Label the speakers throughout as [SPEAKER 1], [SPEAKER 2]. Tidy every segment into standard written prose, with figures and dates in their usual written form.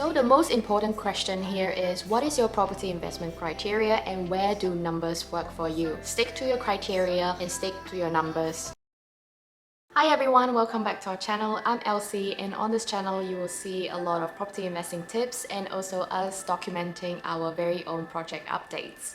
[SPEAKER 1] So the most important question here is, what is your property investment criteria and where do numbers work for you? Stick to your criteria and stick to your numbers. Hi everyone, welcome back to our channel. I'm Elsie, and on this channel you will see a lot of property investing tips and also us documenting our very own project updates.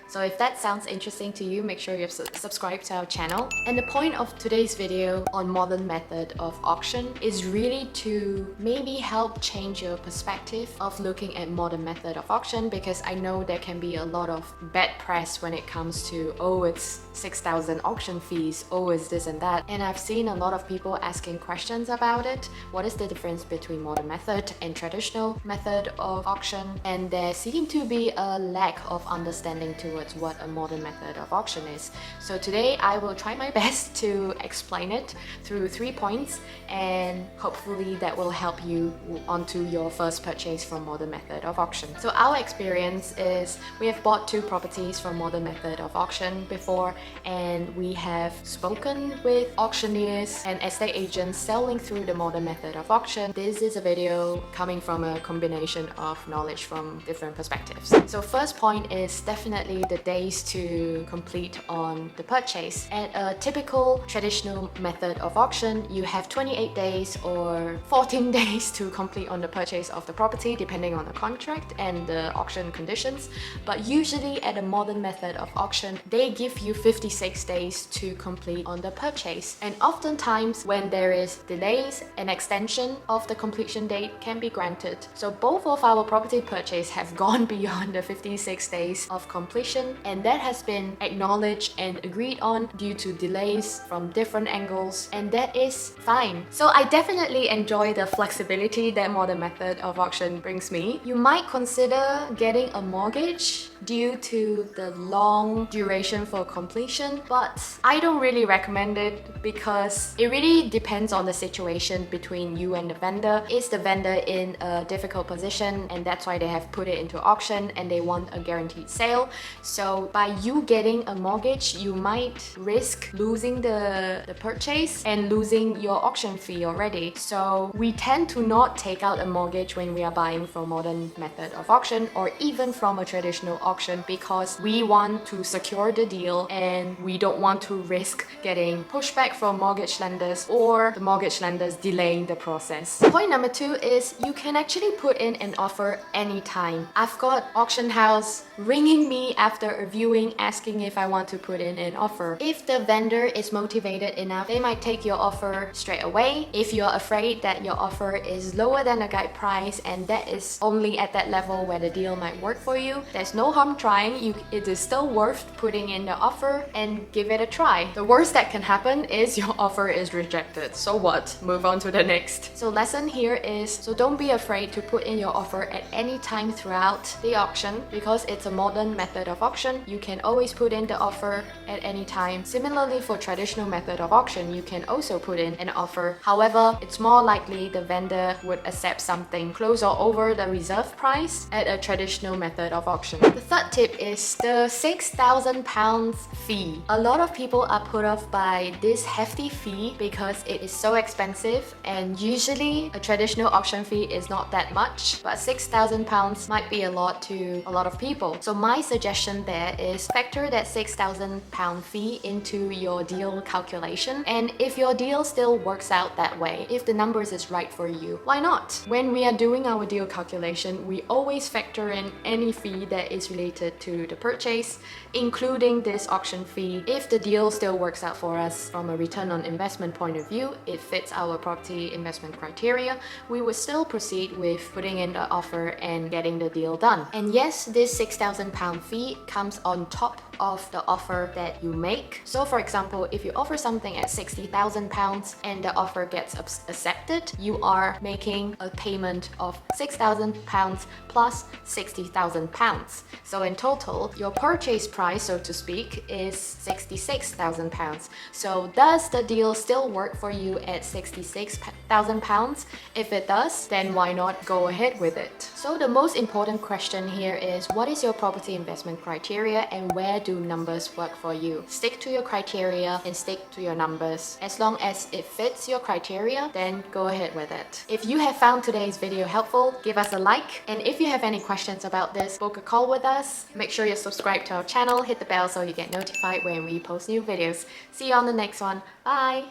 [SPEAKER 1] So if that sounds interesting to you, make sure you've subscribed to our channel. And the point of today's video on modern method of auction is really to maybe help change your perspective of looking at modern method of auction, because I know there can be a lot of bad press when it comes to, oh, it's 6,000 auction fees, oh, it's this and that. And I've seen a lot of people asking questions about it. What is the difference between modern method and traditional method of auction? And there seems to be a lack of understanding towards what a modern method of auction is. So today I will try my best to explain it through 3 points, and hopefully that will help you onto your first purchase from modern method of auction. So our experience is we have bought 2 properties from modern method of auction before, and we have spoken with auctioneers and estate agents selling through the modern method of auction. This is a video coming from a combination of knowledge from different perspectives. So first point is definitely the days to complete on the purchase. At a typical traditional method of auction, you have 28 days or 14 days to complete on the purchase of the property, depending on the contract and the auction conditions. But usually at a modern method of auction, they give you 56 days to complete on the purchase. And oftentimes when there is delays, an extension of the completion date can be granted. So both of our property purchase have gone beyond the 56 days of completion, and that has been acknowledged and agreed on due to delays from different angles, and that is fine. So I definitely enjoy the flexibility that modern method of auction brings me. You might consider getting a mortgage due to the long duration for completion, but I don't really recommend it because it really depends on the situation between you and the vendor. Is the vendor in a difficult position, and that's why they have put it into auction and they want a guaranteed sale? So by you getting a mortgage, you might risk losing the purchase and losing your auction fee already. So we tend to not take out a mortgage when we are buying from modern method of auction or even from a traditional auction, because we want to secure the deal and we don't want to risk getting pushback from mortgage lenders or the mortgage lenders delaying the process. Point number 2 is you can actually put in an offer anytime. I've got auction house ringing me after a viewing asking if I want to put in an offer. If the vendor is motivated enough, they might take your offer straight away. If you're afraid that your offer is lower than the guide price and that is only at that level where the deal might work for you, there's no harm trying. It is still worth putting in the offer and give it a try. The worst that can happen is your offer is rejected. So what? Move on to the next. So lesson here is, so don't be afraid to put in your offer at any time throughout the auction, because it's a modern method of auction. You can always put in the offer at any time. Similarly, for traditional method of auction, you can also put in an offer. However, it's more likely the vendor would accept something close or over the reserve price at a traditional method of auction. The third tip is the £6,000 fee. A lot of people are put off by this hefty fee because it is so expensive, and usually a traditional auction fee is not that much, but £6,000 might be a lot to a lot of people. So my suggestion there is factor that £6,000 fee into your deal calculation, and if your deal still works out that way, if the numbers is right for you, why not? When we are doing our deal calculation, we always factor in any fee that is related to the purchase, including this auction fee. If the deal still works out for us from a return on investment point of view, it fits our property investment criteria, we would still proceed with putting in the offer and getting the deal done. And yes, this £6,000 fee comes on top of the offer that you make. So for example, if you offer something at £60,000 and the offer gets accepted, you are making a payment of £6,000 plus £60,000. So in total, your purchase price, so to speak, is £66,000. So does the deal still work for you at £66,000? If it does, then why not go ahead with it? So the most important question here is, what is your property investment criteria and where do numbers work for you? Stick to your criteria and stick to your numbers. As long as it fits your criteria, then go ahead with it. If you have found today's video helpful, give us a like. And if you have any questions about this, book a call with us. Make sure you're subscribed to our channel, hit the bell so you get notified when we post new videos. See you on the next one. Bye!